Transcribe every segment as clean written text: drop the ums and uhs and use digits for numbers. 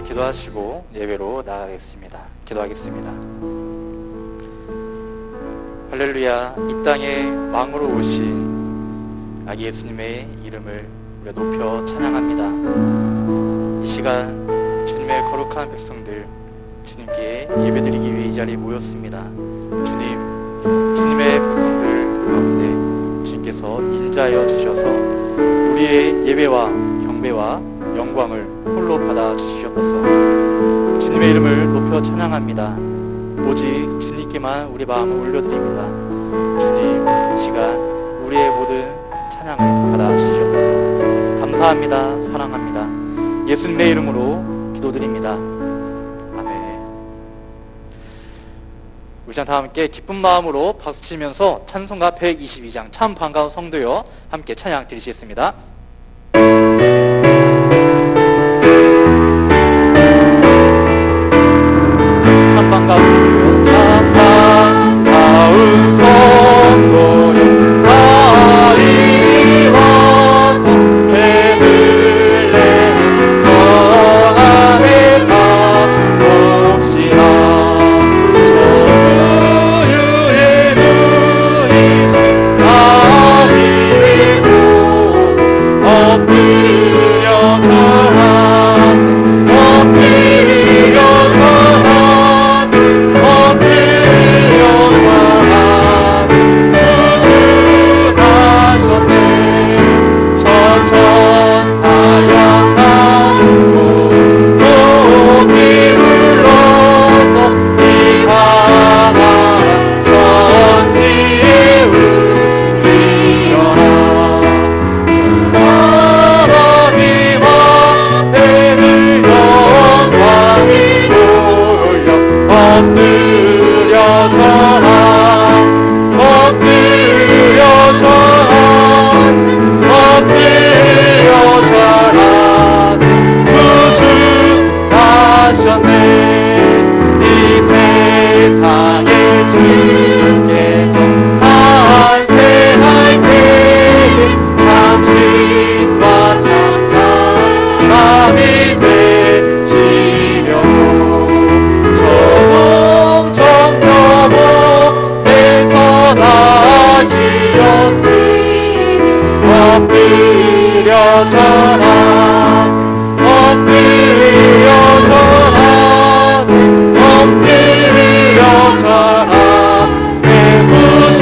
기도하시고 예배로 나아가겠습니다. 기도하겠습니다. 할렐루야. 이 땅에 왕으로 오신 아기 예수님의 이름을 우리가 높여 찬양합니다. 이 시간 주님의 거룩한 백성들 주님께 예배드리기 위해 이 자리에 모였습니다. 주님의 백성들 가운데 주님께서 인자하여 주셔서 우리의 예배와 경배와 영광을 홀로 받아 주시옵소서. 주님의 이름을 높여 찬양합니다. 오직 주님께만 우리 마음을 올려드립니다. 주님, 이 시간 우리의 모든 찬양을 받아 주시옵소서. 감사합니다. 사랑합니다. 예수님의 이름으로 기도드립니다. 아멘. 우리 다 함께 기쁜 마음으로 박수치면서 찬송가 122장 참 반가운 성도여 함께 찬양 드리시겠습니다. 반가운 성도여 다 이와서 배들레 성 안에 가봅시다. 저주의 누이신 아비고 엎드려 절하세 엎드려 절하세 엎드려 절하세 구주 가셨네. 천천사야 찬송 높이 불러서 이 가나안 천지에 울리려라. 주 하나님 앞에는 영광이 돌려 엎드려 절하세 엎드려 절하세 엎드려 절하세 구주 가셨네. 이 세상에 주께서 탄생할 때에 참신과 참사람이 되시려고 저동정 너머에서 나시었으니 엎드려 절하세 엎드려 절하세 엎드려 절하세 구주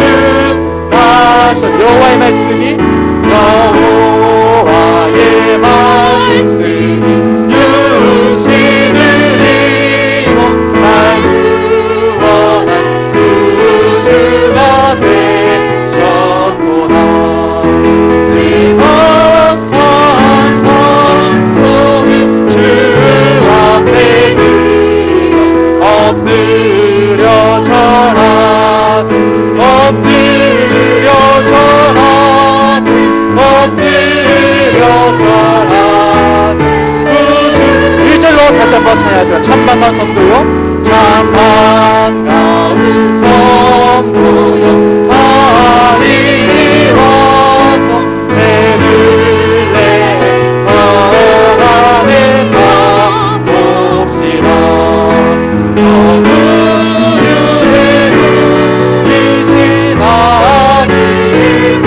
가셨. 여호와의 말씀이 여호와의 말씀이 육신을 입어 날 구원한 구주가 되셨구나. 네 감사한 찬송을 주 앞에 드려 엎드려 절하세 엎드려 절하세 엎드려 절하세 구주. 1절로 다시 한번 찬양하시죠. 참 반가운 성도요 참 반가운 성도요 다 이와서 배들레 성 안에 가봅시다. 저주의 누이신 아니고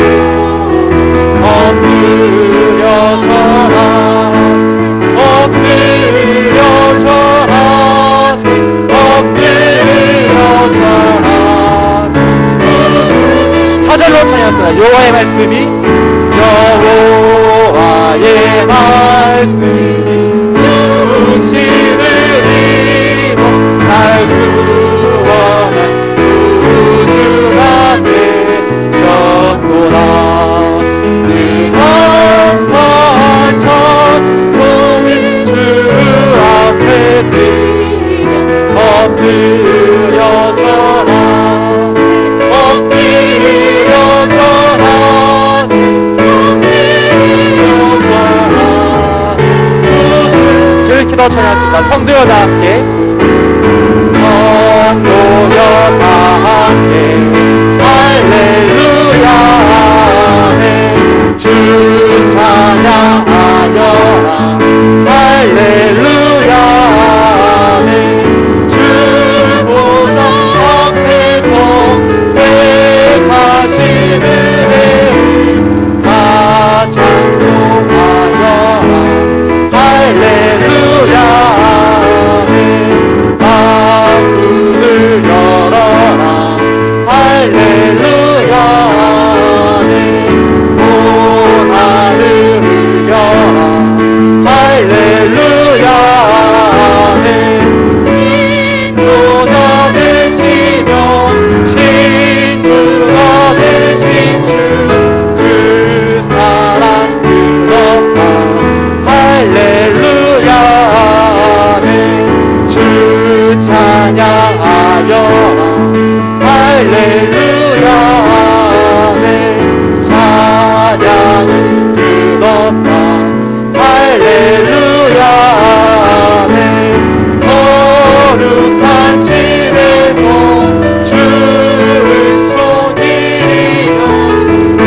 엎드려 절하세 엎드려 절하세 엎드려 절하세. 4절로 찬양합니다. 여호와의 말씀이 여호와의 말씀이 육신을 입어 날 구원한 구주가 되셨구나. 늘 감사한 찬송을 주 앞에 드려 엎드려 절하세 엎드려 절하세 성도여 다 함께, 성도여 다 함께 할렐루야 아멘. 주 찬양하여라 할렐루야 아멘. 주 보좌 앞에서 행하시는 다 찬송하여라 할렐루야 아멘. 문을 열어라 할렐루야 아멘. 온 하늘을 열어 할렐루야 아멘. 인도자 되시며 친구가 되신 주 그 사랑 뜨겁다 할렐루야 아멘. 주 찬양하여라 할렐루야 아멘. 찬양은 끝없다 할렐루야 아멘. 거룩한 집에서 주를 섬기며 그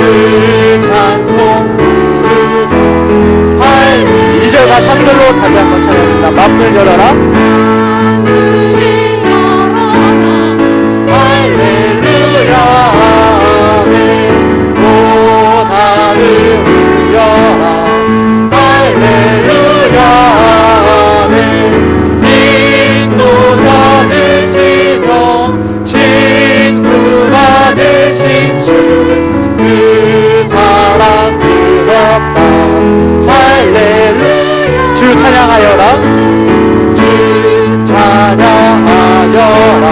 찬송 부르자 할렐루야. 2절과 3절로 다시 한번 찬양합니다. 맘을 열어라 할렐루야 아멘. 온 하늘을 열어 할렐루야 아멘. 인도자 되시며 친구가 되신 주 그 사랑 뜨겁다 할렐루야. 주 찬양하여라 주 찬양하여라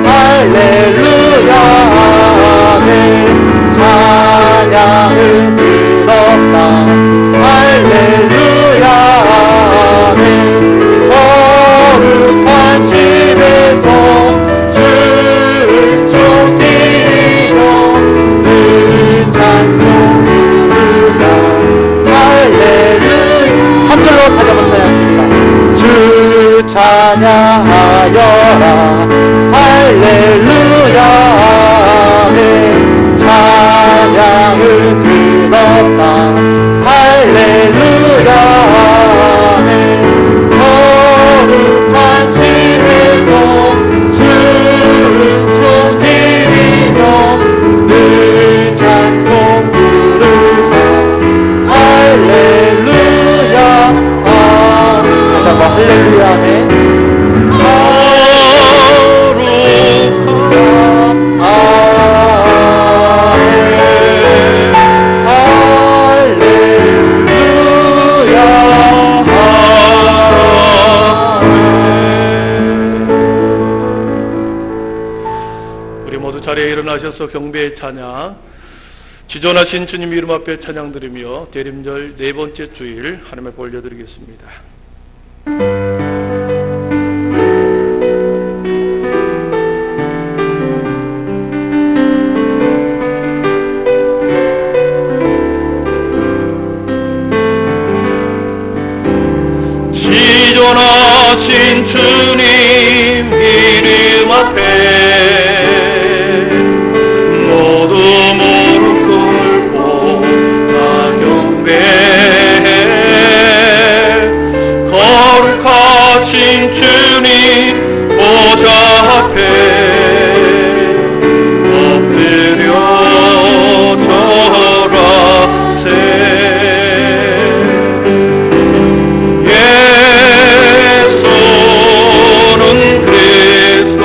할렐루야 아멘. 찬양은 끝없다 할렐루야 아멘. 거룩한 집에서 주를 쫓기며 늘 찬송 부르자 할렐루야. 3절로 다시 한번 찬양합니다. 주 찬양하여라 할렐루야 아멘. 찬양은 끝없다 할렐루야 아멘. 거룩한 집에서 주를 쫓기며 늘 찬송 부르자 할렐루야 아멘. 다시 한번 할렐루야 아멘. 자리에 일어나셔서 경배의 찬양, 지존하신 주님 이름 앞에 찬양 드리며 대림절 네 번째 주일 하나님의 볼 올려드리겠습니다. 지존하신 주님 이름 앞에 모두 무릎 꿇고 다 경배해. 거룩하신 주님 보좌 앞에 엎드려 절하세. 예수는 그리스도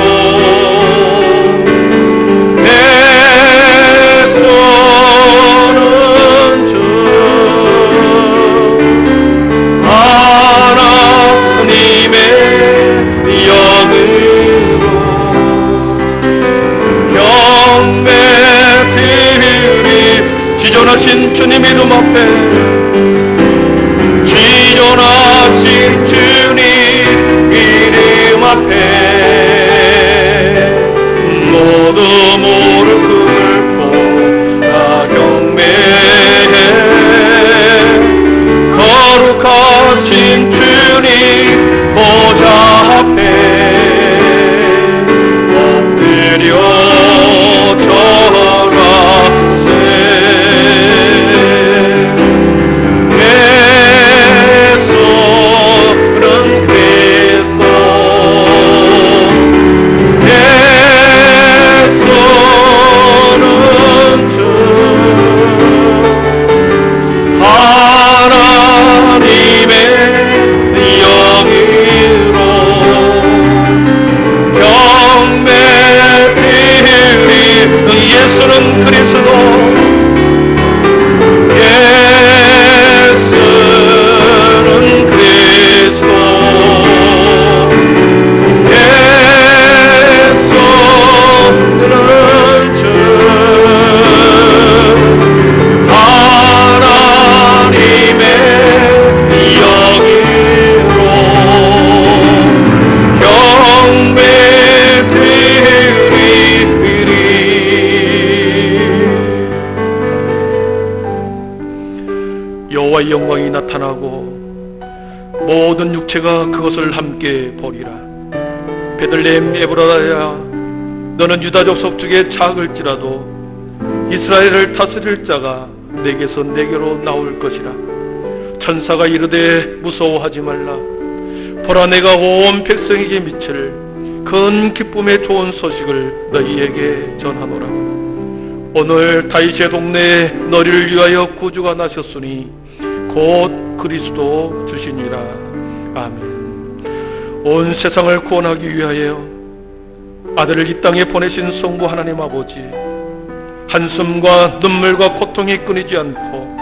지존하신 주님 이름 앞에 지존하신 주님 이름 앞에 모두 무릎 꿇고 다 경배해. 거룩하신 주님 여호와의 영광이 나타나고 모든 육체가 그것을 함께 보리라. 베들레헴 에브라다야, 너는 유다족 속중에 작을지라도 이스라엘을 다스릴 자가 내게서 내게로 나올 것이라. 천사가 이르되 무서워하지 말라. 보라, 내가 온 백성에게 미칠 큰 기쁨의 좋은 소식을 너희에게 전하노라. 오늘 다윗의 동네에 너희를 위하여 구주가 나셨으니 곧 그리스도 주시니라. 아멘. 온 세상을 구원하기 위하여 아들을 이 땅에 보내신 성부 하나님 아버지, 한숨과 눈물과 고통이 끊이지 않고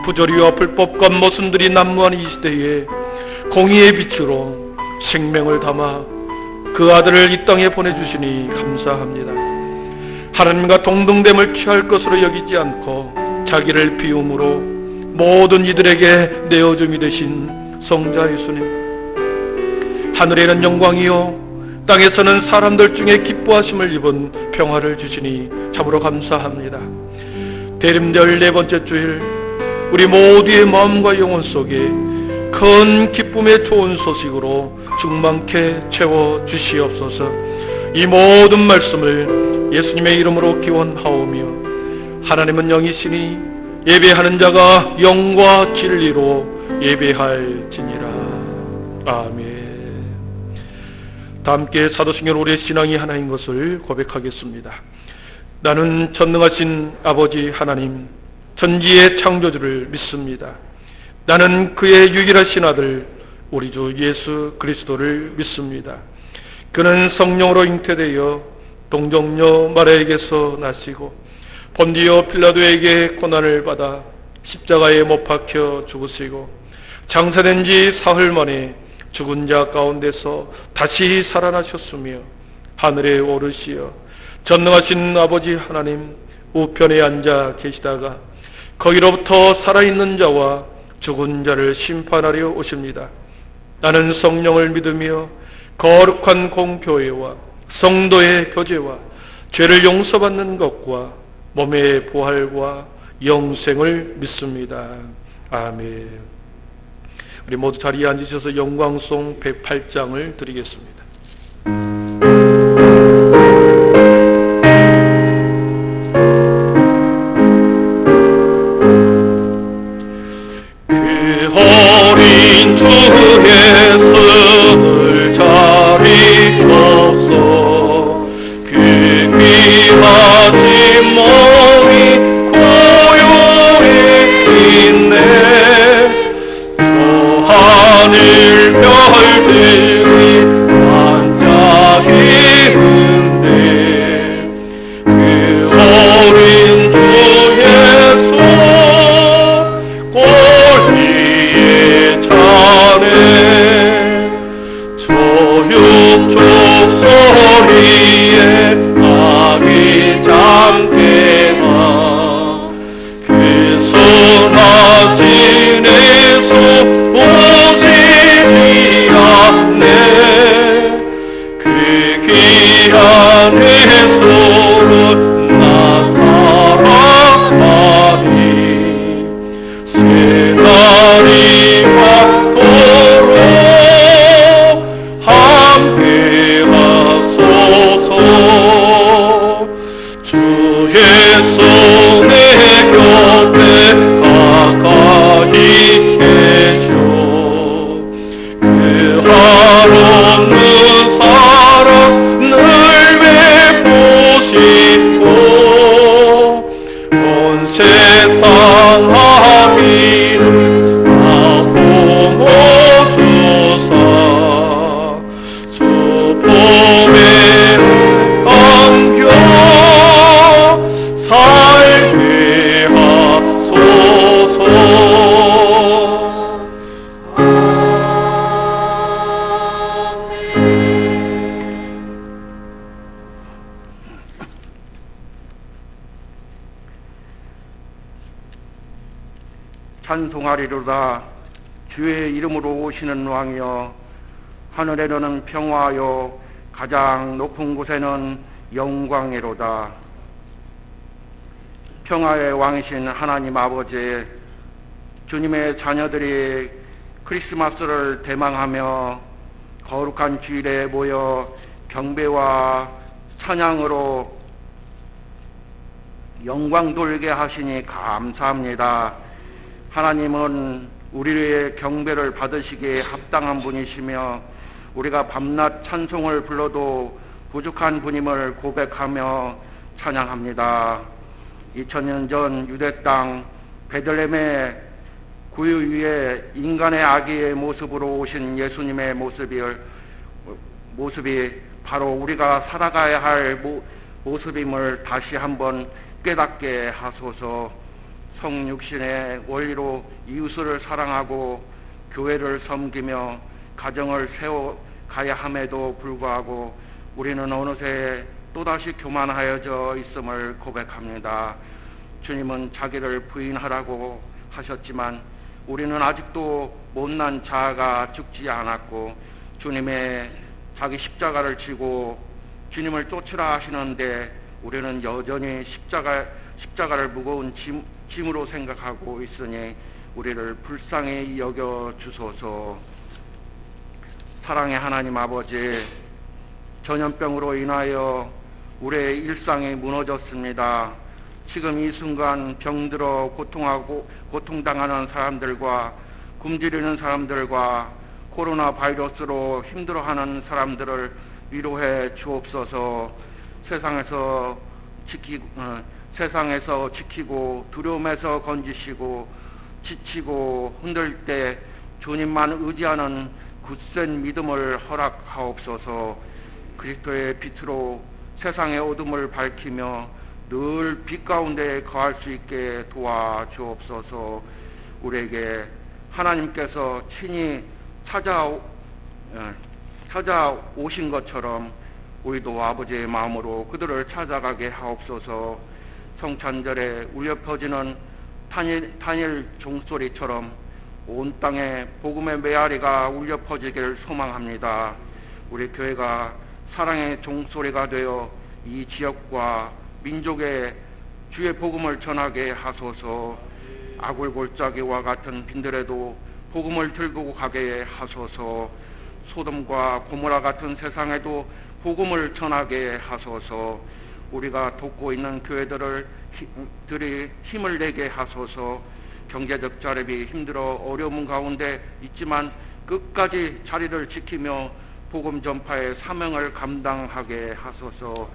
부조리와 불법과 모순들이 난무하는 이 시대에 공의의 빛으로 생명을 담아 그 아들을 이 땅에 보내주시니 감사합니다. 하나님과 동등됨을 취할 것으로 여기지 않고 자기를 비움으로 모든 이들에게 내어줌이 되신 성자 예수님, 하늘에는 영광이요 땅에서는 사람들 중에 기뻐하심을 입은 평화를 주시니 참으로 감사합니다. 대림절 네 번째 주일, 우리 모두의 마음과 영혼 속에 큰 기쁨의 좋은 소식으로 충만케 채워주시옵소서. 이 모든 말씀을 예수님의 이름으로 기원하오며, 하나님은 영이시니 예배하는 자가 영과 진리로 예배할지니라. 아멘. 다 함께 사도신경 우리의 신앙이 하나인 것을 고백하겠습니다. 나는 전능하신 아버지 하나님, 천지의 창조주를 믿습니다. 나는 그의 유일하신 아들 우리 주 예수 그리스도를 믿습니다. 그는 성령으로 잉태되어 동정녀 마리아에게서 나시고 본디오 빌라도에게 고난을 받아 십자가에 못 박혀 죽으시고 장사된 지 사흘 만에 죽은 자 가운데서 다시 살아나셨으며 하늘에 오르시어 전능하신 아버지 하나님 우편에 앉아 계시다가 거기로부터 살아있는 자와 죽은 자를 심판하려 오십니다. 나는 성령을 믿으며 거룩한 공교회와 성도의 교제와 죄를 용서받는 것과 몸의 부활과 영생을 믿습니다. 아멘. 우리 모두 자리에 앉으셔서 영광송 108장을 드리겠습니다. 그 어린 주 예수를 자리옵소. 그 귀하신 몸이 고요히 있네. 하늘 별들이 반짝이는데 그 어린 주 예수 골리에 차네. 저 육족 소리에 아기 잠깨나 그 선하신 예수 오시지 않네. 그 귀한 예수를 나 사랑하니 새날이 밝도록 함께 하소서. 주 예수 내 곁에 가까이 계셔. 그 한없는 사랑 늘 뵙고 싶고 온 세상 아비를 다 보호주사 주 봄에 안겨 살게 하소서. 찬송하리로다. 주의 이름으로 오시는 왕이여, 하늘에는 평화요 가장 높은 곳에는 영광이로다. 평화의 왕이신 하나님 아버지, 주님의 자녀들이 크리스마스를 대망하며 거룩한 주일에 모여 경배와 찬양으로 영광 돌게 하시니 감사합니다. 하나님은 우리의 경배를 받으시기에 합당한 분이시며 우리가 밤낮 찬송을 불러도 부족한 분임을 고백하며 찬양합니다. 2000년 전 유대 땅 베들레헴의 구유 위에 인간의 아기의 모습으로 오신 예수님의 모습이 바로 우리가 살아가야 할 모습임을 다시 한번 깨닫게 하소서. 성육신의 원리로 이웃을 사랑하고 교회를 섬기며 가정을 세워가야 함에도 불구하고 우리는 어느새 또다시 교만하여져 있음을 고백합니다. 주님은 자기를 부인하라고 하셨지만 우리는 아직도 못난 자아가 죽지 않았고 주님의 자기 십자가를 지고 주님을 쫓으라 하시는데 우리는 여전히 십자가를 무거운 짐으로 생각하고 있으니 우리를 불쌍히 여겨 주소서. 사랑의 하나님 아버지, 전염병으로 인하여 우리의 일상이 무너졌습니다. 지금 이 순간 병들어 고통당하는 사람들과 굶주리는 사람들과 코로나 바이러스로 힘들어하는 사람들을 위로해 주옵소서. 세상에서 지키고 두려움에서 건지시고 지치고 흔들 때 주님만 의지하는 굳센 믿음을 허락하옵소서. 그리스도의 빛으로 세상의 어둠을 밝히며 늘 빛 가운데 거할 수 있게 도와주옵소서. 우리에게 하나님께서 친히 찾아오신 것처럼 우리도 아버지의 마음으로 그들을 찾아가게 하옵소서. 성찬절에 울려 퍼지는 단일 종소리처럼 온 땅에 복음의 메아리가 울려 퍼지기를 소망합니다. 우리 교회가 사랑의 종소리가 되어 이 지역과 민족의 주의 복음을 전하게 하소서. 아굴골짜기와 같은 빈들에도 복음을 들고 가게 하소서. 소돔과 고모라 같은 세상에도 복음을 전하게 하소서. 우리가 돕고 있는 교회들이 힘을 내게 하소서. 경제적 자립이 힘들어 어려운 가운데 있지만 끝까지 자리를 지키며 복음 전파의 사명을 감당하게 하소서.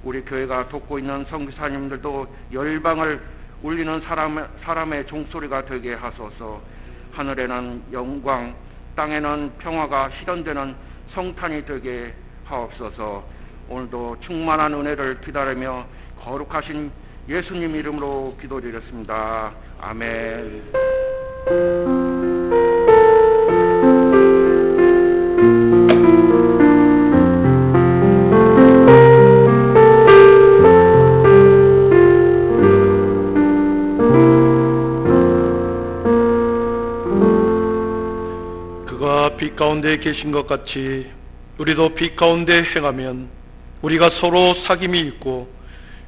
우리 교회가 돕고 있는 선교사님들도 열방을 울리는 사람의 종소리가 되게 하소서. 하늘에는 영광, 땅에는 평화가 실현되는 성탄이 되게 하옵소서. 오늘도 충만한 은혜를 기다리며 거룩하신 예수님 이름으로 기도드렸습니다. 아멘. 그가 빛 가운데 계신 것 같이 우리도 빛 가운데 행하면 우리가 서로 사귐이 있고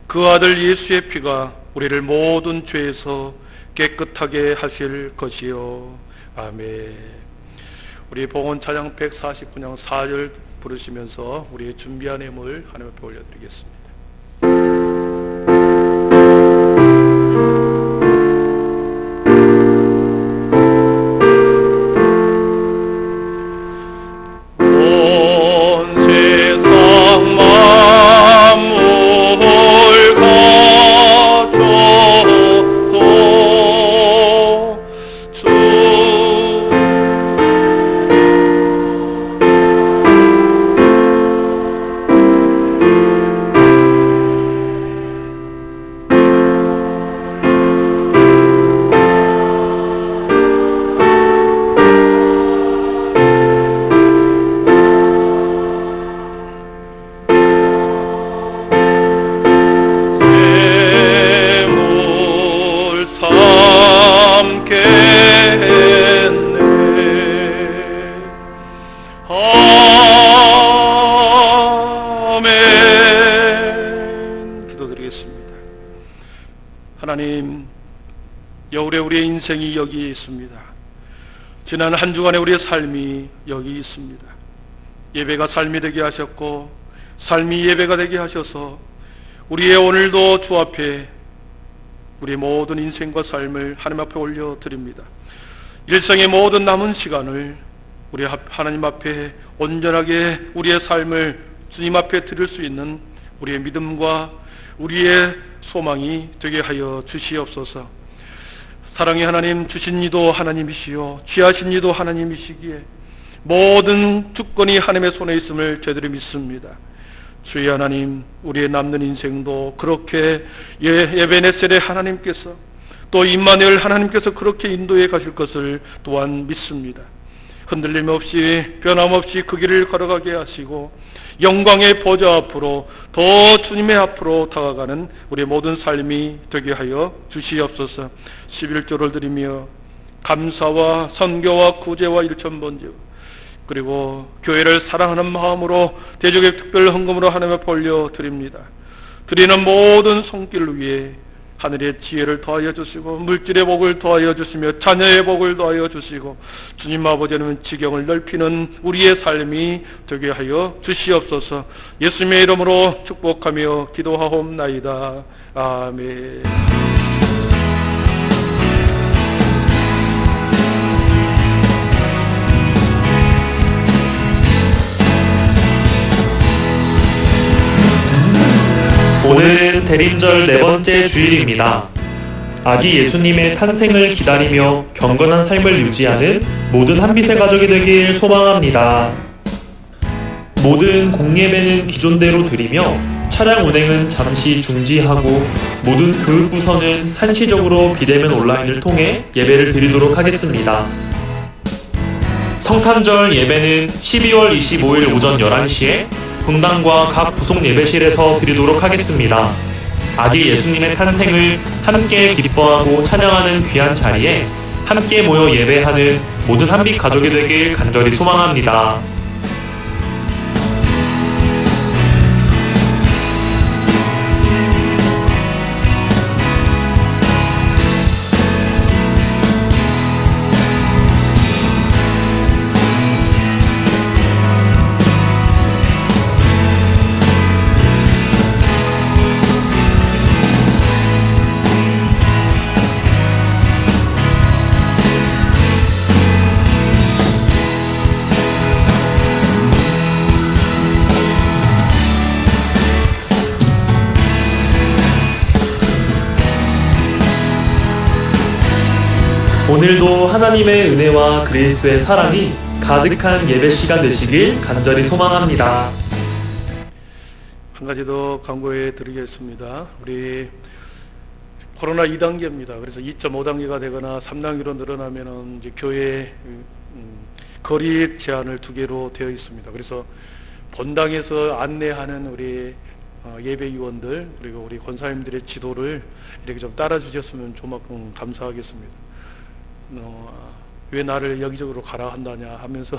그 아들 예수의 피가 우리를 모든 죄에서 깨끗하게 하실 것이요. 아멘. 우리 봉헌 찬양 149장 4절 부르시면서 우리의 준비한 예물 하나님 앞에 올려드리겠습니다. 주 겨울에 우리의 인생이 여기 있습니다. 지난 한 주간의 우리의 삶이 여기 있습니다. 예배가 삶이 되게 하셨고 삶이 예배가 되게 하셔서 우리의 오늘도 주 앞에 우리의 모든 인생과 삶을 하나님 앞에 올려드립니다. 일생의 모든 남은 시간을 우리 하나님 앞에 온전하게 우리의 삶을 주님 앞에 드릴 수 있는 우리의 믿음과 우리의 소망이 되게 하여 주시옵소서. 사랑의 하나님, 주신 이도 하나님이시요 취하신 이도 하나님이시기에 모든 주권이 하나님의 손에 있음을 저희들이 믿습니다. 주의 하나님, 우리의 남는 인생도 그렇게 에베네셀의 하나님께서 또 임마누엘 하나님께서 그렇게 인도해 가실 것을 또한 믿습니다. 흔들림 없이 변함없이 그 길을 걸어가게 하시고 영광의 보좌 앞으로 더 주님의 앞으로 다가가는 우리의 모든 삶이 되게 하여 주시옵소서. 11조를 드리며 감사와 선교와 구제와 일천번제와 그리고 교회를 사랑하는 마음으로 대적의 특별 헌금으로 하나님 앞에 올려드립니다. 드리는 모든 손길을 위해 하늘의 지혜를 더하여 주시고 물질의 복을 더하여 주시며 자녀의 복을 더하여 주시고 주님 아버지는 지경을 넓히는 우리의 삶이 되게 하여 주시옵소서. 예수님의 이름으로 축복하며 기도하옵나이다. 아멘. 오늘은 대림절 네 번째 주일입니다. 아기 예수님의 탄생을 기다리며 경건한 삶을 유지하는 모든 한빛의 가족이 되길 소망합니다. 모든 공예배는 기존대로 드리며 차량 운행은 잠시 중지하고 모든 교육부서는 한시적으로 비대면 온라인을 통해 예배를 드리도록 하겠습니다. 성탄절 예배는 12월 25일 오전 11시에 분당과 각 부속 예배실에서 드리도록 하겠습니다. 아기 예수님의 탄생을 함께 기뻐하고 찬양하는 귀한 자리에 함께 모여 예배하는 모든 한빛 가족이 되길 간절히 소망합니다. 오늘도 하나님의 은혜와 그리스도의 사랑이 가득한 예배 시간 되시길 간절히 소망합니다. 한 가지 더 강조해 드리겠습니다. 우리 코로나 2단계입니다. 그래서 2.5단계가 되거나 3단계로 늘어나면은 이제 교회 거리 제한을 2개로 되어 있습니다. 그래서 본당에서 안내하는 우리 예배위원들 그리고 우리 권사님들의 지도를 이렇게 좀 따라 주셨으면 조만큼 감사하겠습니다. 왜 나를 여기저기로 가라 한다냐 하면서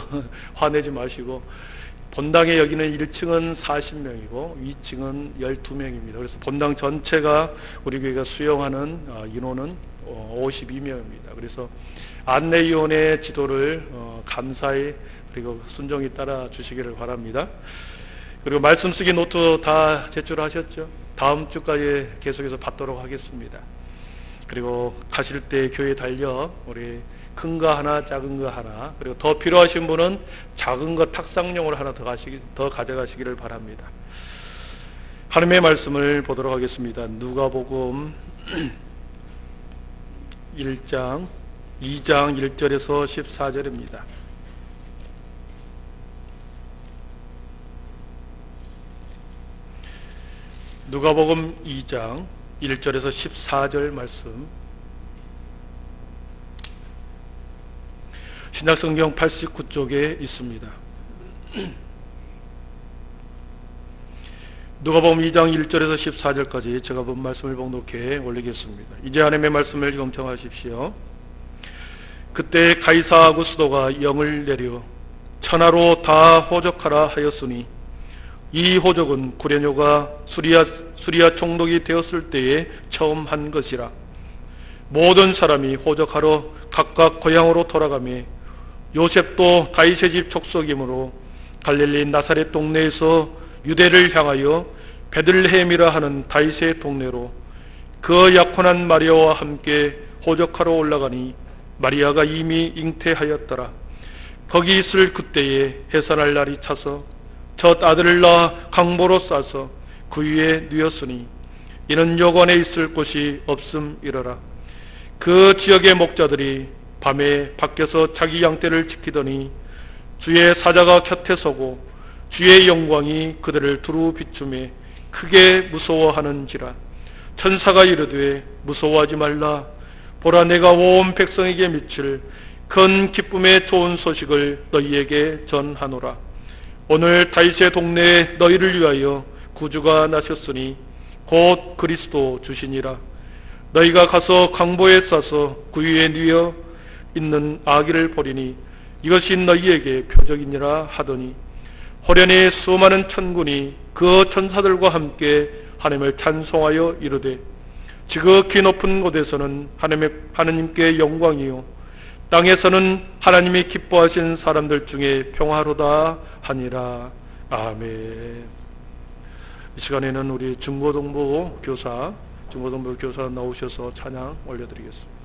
화내지 마시고 본당에 여기는 1층은 40명이고 2층은 12명입니다. 그래서 본당 전체가 우리 교회가 수용하는 인원은 52명입니다. 그래서 안내위원회 지도를 감사히 그리고 순종히 따라 주시기를 바랍니다. 그리고 말씀 쓰기 노트 다 제출하셨죠? 다음 주까지 계속해서 받도록 하겠습니다. 그리고 가실 때 교회 달려 우리 큰 거 하나 작은 거 하나 그리고 더 필요하신 분은 작은 거 탁상용으로 하나 더 가져가시기를 바랍니다. 하나님의 말씀을 보도록 하겠습니다. 누가복음 1장 2장 1절에서 14절입니다. 누가복음 2장 1절에서 14절 말씀, 신약성경 89쪽에 있습니다. 누가복음 2장 1절에서 14절까지 제가 본 말씀을 봉독해 올리겠습니다. 이제 하나님의 말씀을 경청하십시오. 그때 가이사 아구스도가 영을 내려 천하로 다 호적하라 하였으니 이 호적은 구레뇨가 수리아 총독이 되었을 때에 처음 한 것이라. 모든 사람이 호적하러 각각 고향으로 돌아가며 요셉도 다윗의 집 족속이므로 갈릴리 나사렛 동네에서 유대를 향하여 베들레헴이라 하는 다윗의 동네로 그 약혼한 마리아와 함께 호적하러 올라가니 마리아가 이미 잉태하였더라. 거기 있을 그때에 해산할 날이 차서 첫 아들을 낳아 강보로 싸서 그 위에 누였으니 이는 여관에 있을 곳이 없음이러라. 그 지역의 목자들이 밤에 밖에서 자기 양떼를 지키더니 주의 사자가 곁에 서고 주의 영광이 그들을 두루 비추매 크게 무서워하는지라. 천사가 이르되 무서워하지 말라. 보라, 내가 온 백성에게 미칠 큰 기쁨의 좋은 소식을 너희에게 전하노라. 오늘 다윗의 동네에 너희를 위하여 구주가 나셨으니 곧 그리스도 주시니라. 너희가 가서 강보에 싸서 그 위에 누워 있는 아기를 보리니 이것이 너희에게 표적이니라 하더니 호련히 수많은 천군이 그 천사들과 함께 하나님을 찬송하여 이르되 지극히 높은 곳에서는 하나님께 영광이요 땅에서는 하나님이 기뻐하신 사람들 중에 평화로다 하니라. 아멘. 이 시간에는 우리 중고등부 교사 나오셔서 찬양 올려드리겠습니다.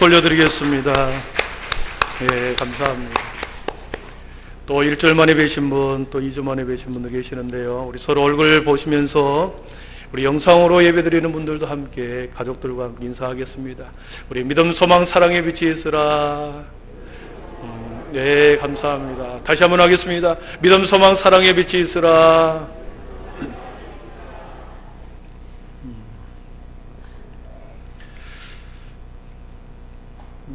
올려드리겠습니다. 예, 감사합니다. 또 일주일 만에 뵈신 분, 또 2주 만에 뵈신 분들 계시는데요. 우리 서로 얼굴 보시면서 우리 영상으로 예배드리는 분들도 함께 가족들과 함께 인사하겠습니다. 우리 믿음, 소망, 사랑의 빛이 있으라. 네, 감사합니다. 다시 한번 하겠습니다. 믿음, 소망, 사랑의 빛이 있으라.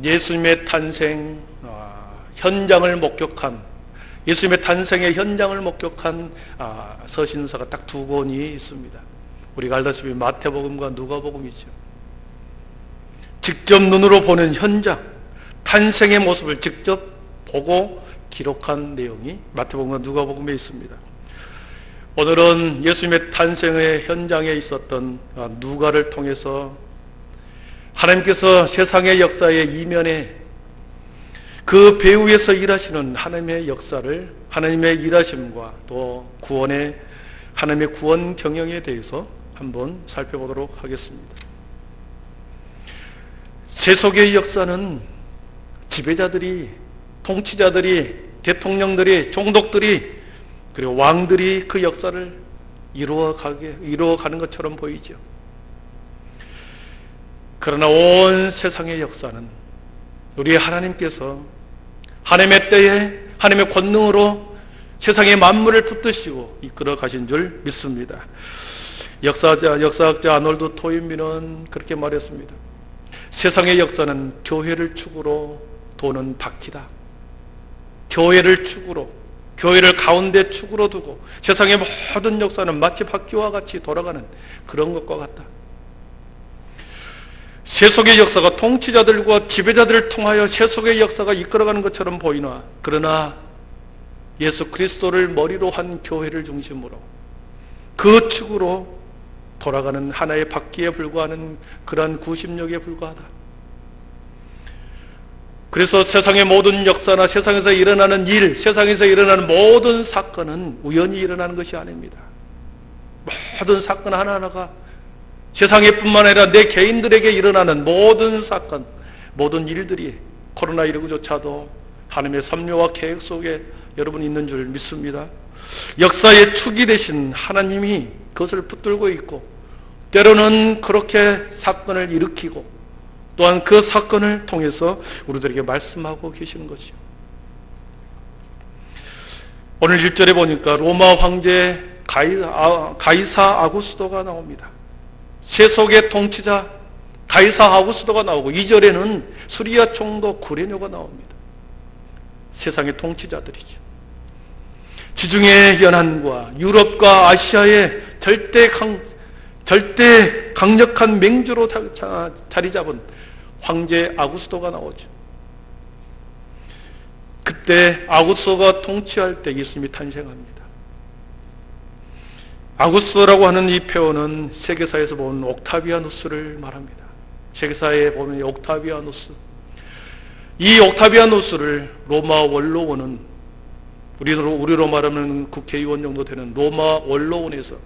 예수님의 탄생 현장을 목격한, 예수님의 탄생의 현장을 목격한 서신서가 딱 두 권이 있습니다. 우리가 알다시피 마태복음과 누가복음이죠. 직접 눈으로 보는 현장, 탄생의 모습을 직접 보고 기록한 내용이 마태복음과 누가복음에 있습니다. 오늘은 예수님의 탄생의 현장에 있었던 누가를 통해서 하나님께서 세상의 역사의 이면에 그 배후에서 일하시는 하나님의 역사를, 하나님의 일하심과 또 구원의, 하나님의 구원 경영에 대해서 한번 살펴보도록 하겠습니다. 세속의 역사는 지배자들이, 통치자들이, 대통령들이, 총독들이, 그리고 왕들이 그 역사를 이루어가는 것처럼 보이죠. 그러나 온 세상의 역사는 우리 하나님께서 하나님의 때에 하나님의 권능으로 세상의 만물을 붙드시고 이끌어 가신 줄 믿습니다. 역사학자 아놀드 토인비는 그렇게 말했습니다. 세상의 역사는 교회를 축으로 도는 바퀴다. 교회를 축으로, 교회를 가운데 축으로 두고 세상의 모든 역사는 마치 바퀴와 같이 돌아가는 그런 것과 같다. 세속의 역사가 통치자들과 지배자들을 통하여 세속의 역사가 이끌어가는 것처럼 보이나, 그러나 예수 그리스도를 머리로 한 교회를 중심으로 그 축으로 돌아가는 하나의 바퀴에 불과하는 그러한 구심력에 불과하다. 그래서 세상의 모든 역사나 세상에서 일어나는 일, 세상에서 일어나는 모든 사건은 우연히 일어나는 것이 아닙니다. 모든 사건 하나하나가 세상에 뿐만 아니라 내 개인들에게 일어나는 모든 사건, 모든 일들이 코로나19조차도 하나님의 섭리와 계획 속에 여러분 있는 줄 믿습니다. 역사의 축이 되신 하나님이 그것을 붙들고 있고, 때로는 그렇게 사건을 일으키고 또한 그 사건을 통해서 우리들에게 말씀하고 계시는 것이죠. 오늘 1절에 보니까 로마 황제 가이사 아구스도가 나옵니다. 세속의 통치자 가이사 아구스도가 나오고, 2절에는 수리아 총독 구레뇨가 나옵니다. 세상의 통치자들이죠. 지중해 연안과 유럽과 아시아의 절대 강력한 맹주로 자리 잡은 황제 아구스도가 나오죠. 그때 아구스도가 통치할 때 예수님이 탄생합니다. 아구스도라고 하는 이 표현은 세계사에서 보는 옥타비아누스를 말합니다. 세계사에 보면 옥타비아누스, 이 옥타비아누스를 로마 원로원은, 우리로 말하면 국회의원 정도 되는 로마 원로원에서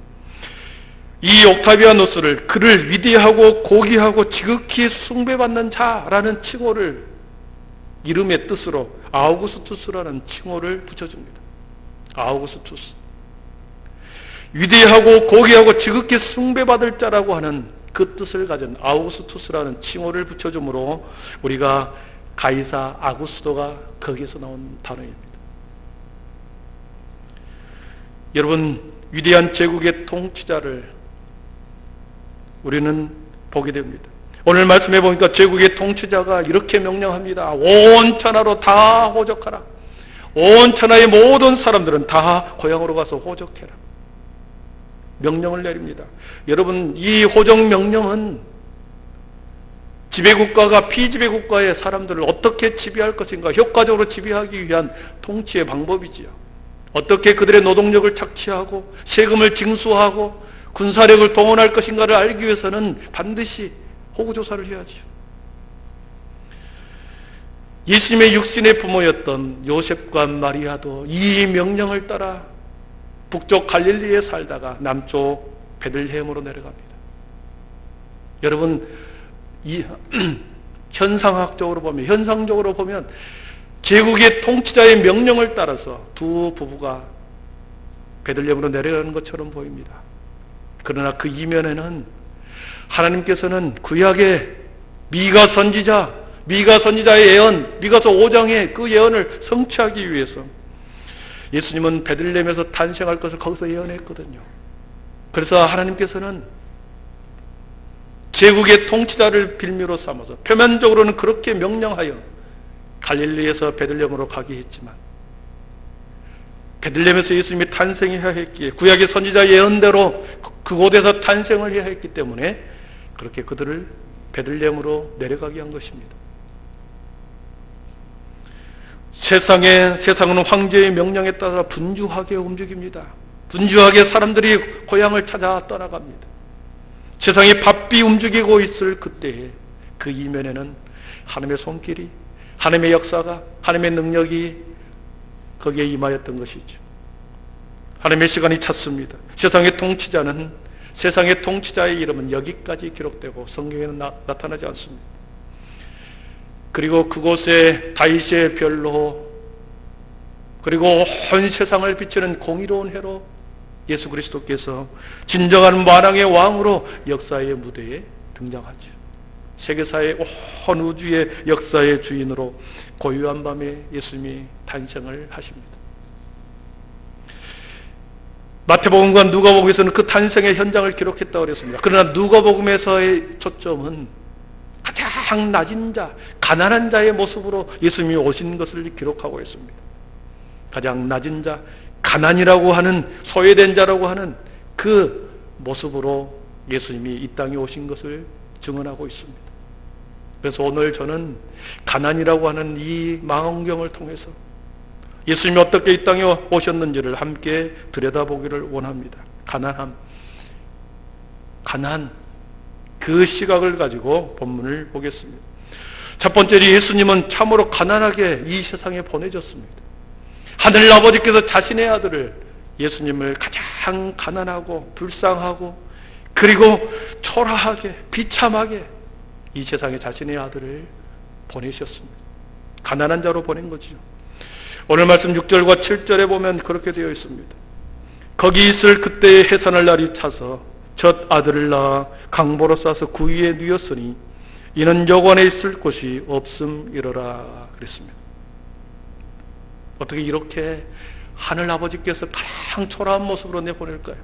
이 옥타비아누스를 그를 위대하고 고귀하고 지극히 숭배받는 자라는 칭호를, 이름의 뜻으로 아우구스투스라는 칭호를 붙여줍니다. 아우구스투스, 위대하고 고귀하고 지극히 숭배받을 자라고 하는 그 뜻을 가진 아우구스투스라는 칭호를 붙여주므로 우리가 가이사 아구스도가 거기서 나온 단어입니다. 여러분, 위대한 제국의 통치자를 우리는 보게 됩니다. 오늘 말씀해 보니까 제국의 통치자가 이렇게 명령합니다. 온 천하로 다 호적하라. 온 천하의 모든 사람들은 다 고향으로 가서 호적해라. 명령을 내립니다. 여러분, 이 호적 명령은 지배국가가 피지배국가의 사람들을 어떻게 지배할 것인가, 효과적으로 지배하기 위한 통치의 방법이지요. 어떻게 그들의 노동력을 착취하고 세금을 징수하고 군사력을 동원할 것인가를 알기 위해서는 반드시 호구조사를 해야죠. 예수님의 육신의 부모였던 요셉과 마리아도 이 명령을 따라 북쪽 갈릴리에 살다가 남쪽 베들레헴으로 내려갑니다. 여러분, 현상적으로 보면 제국의 통치자의 명령을 따라서 두 부부가 베들레헴으로 내려가는 것처럼 보입니다. 그러나 그 이면에는 하나님께서는 구약의 미가 선지자의 예언, 미가서 5장의 그 예언을 성취하기 위해서 예수님은 베들레헴에서 탄생할 것을 거기서 예언했거든요. 그래서 하나님께서는 제국의 통치자를 빌미로 삼아서 표면적으로는 그렇게 명령하여 갈릴리에서 베들레헴으로 가게 했지만 베들레헴에서 예수님이 탄생해야 했기에 구약의 선지자 예언대로 그곳에서 탄생을 해야 했기 때문에 그렇게 그들을 베들레헴으로 내려가게 한 것입니다. 세상은 황제의 명령에 따라 분주하게 움직입니다. 분주하게 사람들이 고향을 찾아 떠나갑니다. 세상이 바삐 움직이고 있을 그때에 그 이면에는 하나님의 손길이, 하나님의 역사가, 하나님의 능력이 거기에 임하였던 것이죠. 하나님의 시간이 찼습니다. 세상의 통치자의 이름은 여기까지 기록되고 성경에는 나타나지 않습니다. 그리고 그곳에 다윗의 별로, 그리고 온 세상을 비추는 공의로운 해로 예수 그리스도께서 진정한 만왕의 왕으로 역사의 무대에 등장하죠. 세계사의 온 우주의 역사의 주인으로 고요한 밤에 예수님이 탄생을 하십니다. 마태복음과 누가복음에서는 그 탄생의 현장을 기록했다고 그랬습니다. 그러나 누가복음에서의 초점은 가장 낮은 자, 가난한 자의 모습으로 예수님이 오신 것을 기록하고 있습니다. 가장 낮은 자, 가난이라고 하는, 소외된 자라고 하는 그 모습으로 예수님이 이 땅에 오신 것을 증언하고 있습니다. 그래서 오늘 저는 가난이라고 하는 이 망원경을 통해서 예수님이 어떻게 이 땅에 오셨는지를 함께 들여다보기를 원합니다. 가난, 그 시각을 가지고 본문을 보겠습니다. 첫 번째로 예수님은 참으로 가난하게 이 세상에 보내졌습니다. 하늘 아버지께서 자신의 아들을, 예수님을 가장 가난하고 불쌍하고 그리고 초라하게 비참하게 이 세상에 자신의 아들을 보내셨습니다. 가난한 자로 보낸 거죠. 오늘 말씀 6절과 7절에 보면 그렇게 되어 있습니다. 거기 있을 그때의 해산할 날이 차서 첫 아들을 낳아 강보로 싸서 구유에 누였으니 이는 여관에 있을 곳이 없음이러라 그랬습니다. 어떻게 이렇게 하늘 아버지께서 가장 초라한 모습으로 내보낼까요?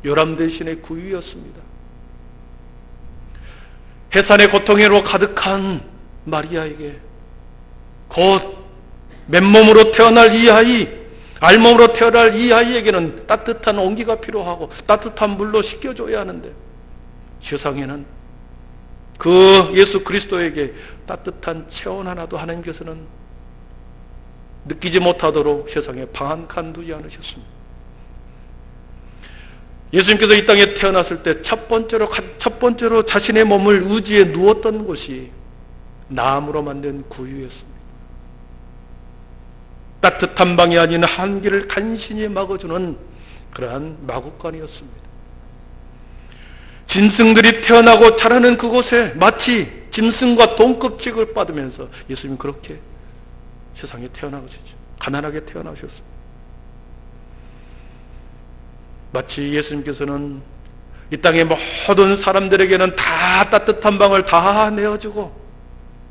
요람 대신에 구유였습니다. 해산의 고통으로 가득한 마리아에게 곧 맨몸으로 태어날 이 아이, 알몸으로 태어날 이 아이에게는 따뜻한 온기가 필요하고 따뜻한 물로 씻겨줘야 하는데 세상에는 그 예수 그리스도에게 따뜻한 체온 하나도 하나님께서는 느끼지 못하도록 세상에 방 한 칸 두지 않으셨습니다. 예수님께서 이 땅에 태어났을 때 첫 번째로 자신의 몸을 우지에 누웠던 곳이 나무로 만든 구유였습니다. 따뜻한 방이 아닌 한기를 간신히 막아주는 그러한 마구간이었습니다. 짐승들이 태어나고 자라는 그곳에 마치 짐승과 동급직을 받으면서 예수님이 그렇게 세상에 태어나셨죠. 가난하게 태어나셨습니다. 마치 예수님께서는 이 땅의 모든 사람들에게는 다 따뜻한 방을 다 내어주고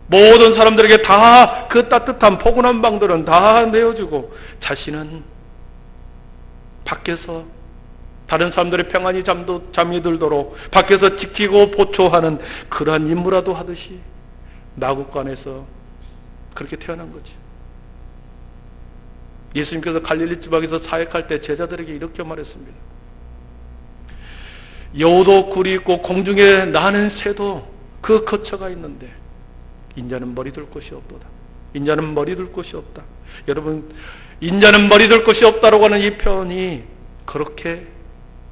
모든 사람들에게 다 그 따뜻한 포근한 방들은 다 내어주고 자신은 밖에서 다른 사람들의 평안히 잠이 들도록 밖에서 지키고 보초하는 그러한 임무라도 하듯이 나국간에서 그렇게 태어난 거죠. 예수님께서 갈릴리 지방에서 사역할 때 제자들에게 이렇게 말했습니다. 여우도 굴이 있고 공중에 나는 새도 그 거처가 있는데 인자는 머리 둘 곳이 없도다. 인자는 머리 둘 곳이 없다. 여러분, 인자는 머리 둘 곳이 없다라고 하는 이 표현이 그렇게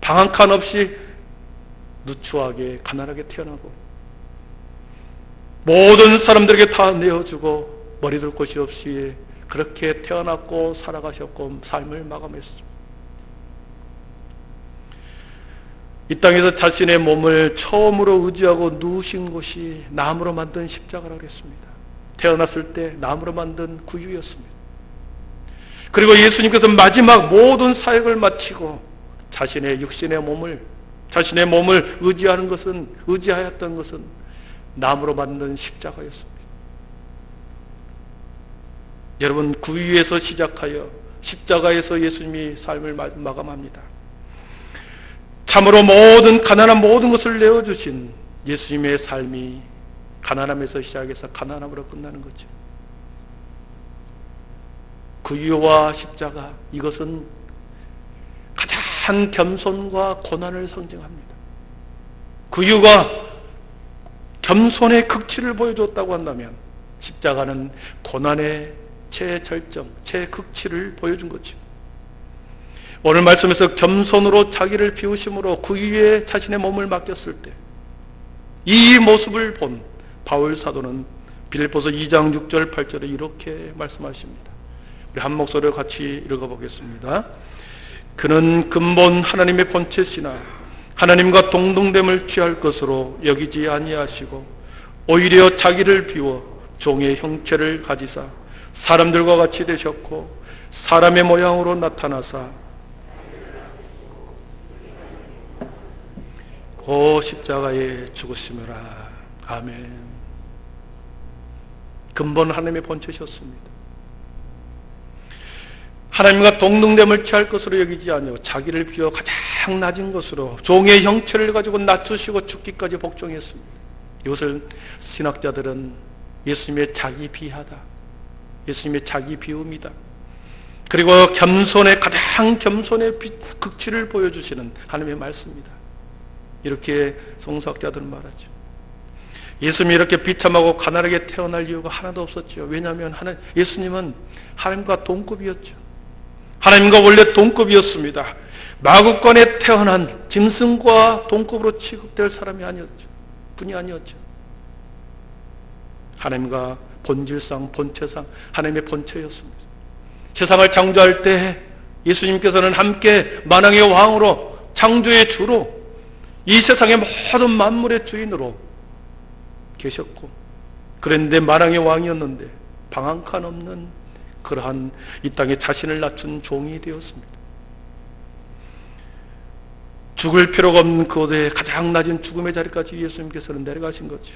방 한 칸 없이 누추하게 가난하게 태어나고 모든 사람들에게 다 내어주고 머리 둘 곳이 없이 그렇게 태어났고 살아가셨고 삶을 마감했습니다. 이 땅에서 자신의 몸을 처음으로 의지하고 누우신 곳이 나무로 만든 십자가라고 했습니다. 태어났을 때 나무로 만든 구유였습니다. 그리고 예수님께서 마지막 모든 사역을 마치고 자신의 육신의 몸을, 자신의 몸을 의지하였던 것은 나무로 만든 십자가였습니다. 여러분, 구유에서 시작하여 십자가에서 예수님이 삶을 마감합니다. 참으로 가난한 모든 것을 내어주신 예수님의 삶이 가난함에서 시작해서 가난함으로 끝나는 거죠. 구유와 십자가, 이것은 가장 겸손과 고난을 상징합니다. 구유가 겸손의 극치를 보여줬다고 한다면 십자가는 고난의 최절정, 최극치를 보여준 거죠. 오늘 말씀에서 겸손으로 자기를 비우심으로 구유에 자신의 몸을 맡겼을 때 이 모습을 본 바울 사도는 빌립보서 2장 6절 8절에 이렇게 말씀하십니다. 우리 한 목소리로 같이 읽어보겠습니다. 그는 근본 하나님의 본체시나 하나님과 동등됨을 취할 것으로 여기지 아니하시고 오히려 자기를 비워 종의 형체를 가지사 사람들과 같이 되셨고 사람의 모양으로 나타나사 고 십자가에 죽으심이라. 아멘. 근본 하나님의 본체셨습니다. 하나님과 동등됨을 취할 것으로 여기지 아니하고 자기를 비워 가장 낮은 것으로 종의 형체를 가지고 낮추시고 죽기까지 복종했습니다. 이것을 신학자들은 예수님의 자기 비하다, 예수님의 자기 비움이다, 그리고 가장 겸손의 극치를 보여주시는 하나님의 말씀입니다. 이렇게 성서학자들은 말하죠. 예수님이 이렇게 비참하고 가난하게 태어날 이유가 하나도 없었죠. 왜냐하면 예수님은 하나님과 동급이었죠. 하나님과 원래 동급이었습니다. 마구간에 태어난 짐승과 동급으로 취급될 사람이 아니었죠. 분이 아니었죠. 하나님과 본질상, 본체상 하나님의 본체였습니다. 세상을 창조할 때 예수님께서는 함께 만왕의 왕으로, 창조의 주로, 이 세상의 모든 만물의 주인으로 계셨고, 그런데 만왕의 왕이었는데 방 한 칸 없는 그러한 이 땅에 자신을 낮춘 종이 되었습니다. 죽을 필요가 없는 그곳에 가장 낮은 죽음의 자리까지 예수님께서는 내려가신 거죠.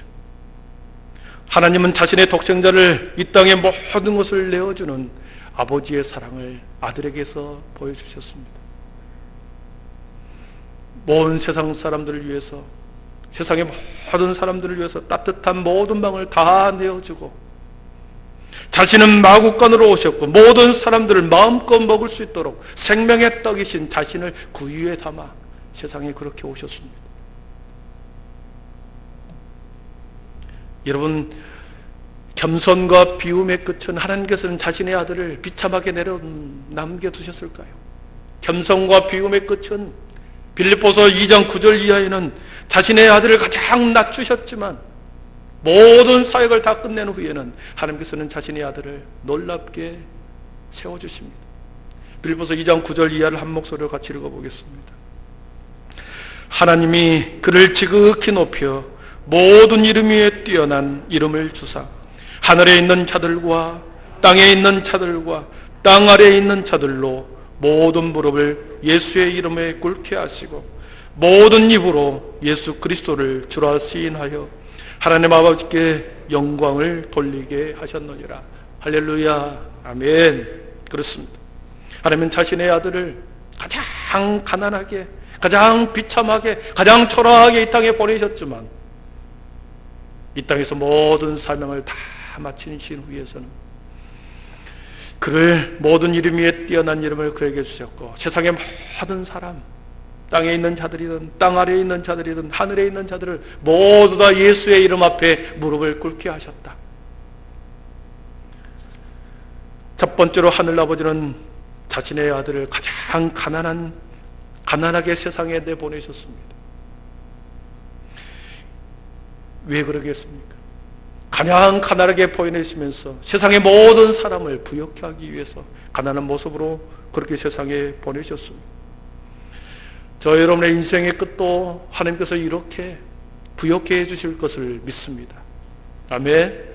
하나님은 자신의 독생자를 이 땅의 모든 것을 내어주는 아버지의 사랑을 아들에게서 보여주셨습니다. 온 세상 사람들을 위해서, 세상의 모든 사람들을 위해서 따뜻한 모든 방을 다 내어주고, 자신은 마구간으로 오셨고 모든 사람들을 마음껏 먹을 수 있도록 생명의 떡이신 자신을 구유에 담아 세상에 그렇게 오셨습니다. 여러분, 겸손과 비움의 끝은 하나님께서는 자신의 아들을 비참하게 남겨두셨을까요? 겸손과 비움의 끝은 빌립보서 2장 9절 이하에는 자신의 아들을 가장 낮추셨지만 모든 사역을 다 끝낸 후에는 하나님께서는 자신의 아들을 놀랍게 세워주십니다. 빌립보서 2장 9절 이하를 한 목소리로 같이 읽어보겠습니다. 하나님이 그를 지극히 높여 모든 이름 위에 뛰어난 이름을 주사 하늘에 있는 자들과 땅에 있는 자들과 땅 아래에 있는 자들로 모든 무릎을 예수의 이름에 꿇게 하시고 모든 입으로 예수 그리스도를 주라 시인하여 하나님 아버지께 영광을 돌리게 하셨느니라. 할렐루야. 아멘. 그렇습니다. 하나님은 자신의 아들을 가장 가난하게, 가장 비참하게, 가장 초라하게 이 땅에 보내셨지만 이 땅에서 모든 사명을 다 마치신 후에서는 그를 모든 이름 위에 뛰어난 이름을 그에게 주셨고 세상의 모든 사람, 땅에 있는 자들이든 땅 아래에 있는 자들이든 하늘에 있는 자들을 모두 다 예수의 이름 앞에 무릎을 꿇게 하셨다. 첫 번째로 하늘아버지는 자신의 아들을 가장 가난하게 세상에 내보내셨습니다. 왜 그러겠습니까? 가장 가난하게 보내시면서 세상의 모든 사람을 부욕케 하기 위해서 가난한 모습으로 그렇게 세상에 보내셨습니다. 저 여러분의 인생의 끝도 하나님께서 이렇게 부욕해 해주실 것을 믿습니다. 아멘.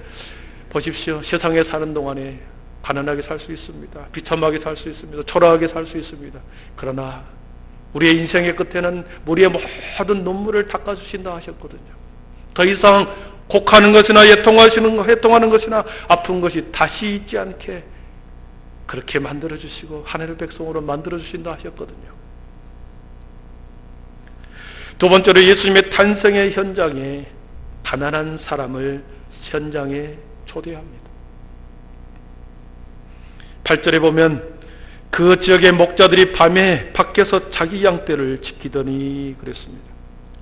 보십시오. 세상에 사는 동안에 가난하게 살 수 있습니다. 비참하게 살 수 있습니다. 초라하게 살 수 있습니다. 그러나 우리의 인생의 끝에는 우리의 모든 눈물을 닦아주신다 하셨거든요. 더 이상 곡하는 것이나 해통하는 것이나 아픈 것이 다시 있지 않게 그렇게 만들어주시고 하늘의 백성으로 만들어주신다 하셨거든요. 두 번째로 예수님의 탄생의 현장에 가난한 사람을 현장에 초대합니다. 8절에 보면 그 지역의 목자들이 밤에 밖에서 자기 양떼를 지키더니 그랬습니다.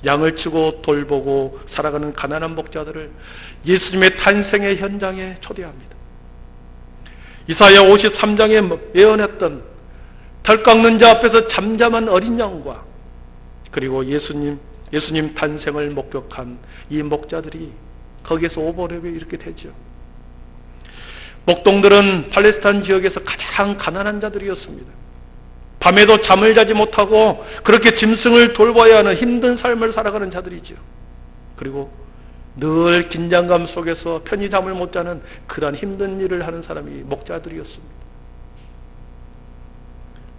양을 치고 돌보고 살아가는 가난한 목자들을 예수님의 탄생의 현장에 초대합니다. 이사야 53장에 예언했던 덜 깎는 자 앞에서 잠잠한 어린 양과 그리고 예수님 탄생을 목격한 이 목자들이 거기에서 오버랩이 이렇게 되죠. 목동들은 팔레스타인 지역에서 가장 가난한 자들이었습니다. 밤에도 잠을 자지 못하고 그렇게 짐승을 돌봐야 하는 힘든 삶을 살아가는 자들이죠. 그리고 늘 긴장감 속에서 편히 잠을 못 자는 그러한 힘든 일을 하는 사람이 목자들이었습니다.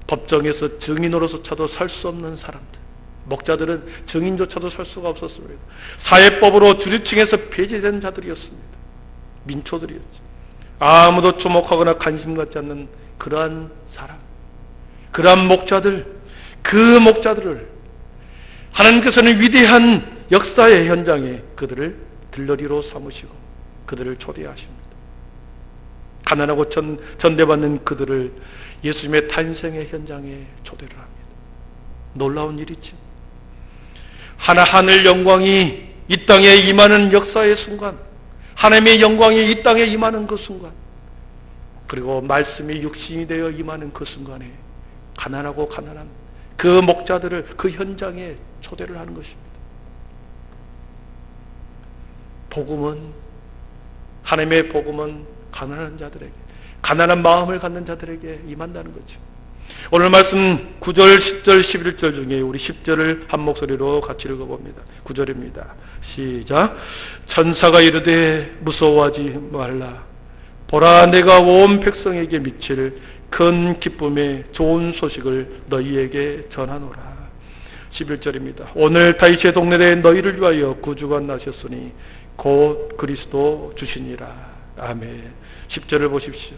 법정에서 증인으로서조차도 설 수 없는 사람들. 목자들은 증인조차도 설 수가 없었습니다. 사회법으로 주류층에서 배제된 자들이었습니다. 민초들이었죠. 아무도 주목하거나 관심 갖지 않는 그러한 사람, 그러한 목자들, 그 목자들을 하나님께서는 위대한 역사의 현장에 그들을 들러리로 삼으시고 그들을 초대하십니다. 가난하고 전대받는 그들을 예수님의 탄생의 현장에 초대를 합니다. 놀라운 일이죠. 하늘 영광이 이 땅에 임하는 역사의 순간, 하나님의 영광이 이 땅에 임하는 그 순간, 그리고 말씀이 육신이 되어 임하는 그 순간에 가난하고 가난한 그 목자들을 그 현장에 초대를 하는 것입니다. 복음은, 하나님의 복음은 가난한 자들에게, 가난한 마음을 갖는 자들에게 임한다는 거죠. 오늘 말씀 9절, 10절, 11절 중에 우리 10절을 한 목소리로 같이 읽어봅니다. 9절입니다. 시작. 천사가 이르되 무서워하지 말라. 보라, 내가 온 백성에게 미칠 큰 기쁨의 좋은 소식을 너희에게 전하노라. 11절입니다. 오늘 다윗의 동네에 너희를 위하여 구주가 나셨으니 곧 그리스도 주시니라. 아멘. 10절을 보십시오.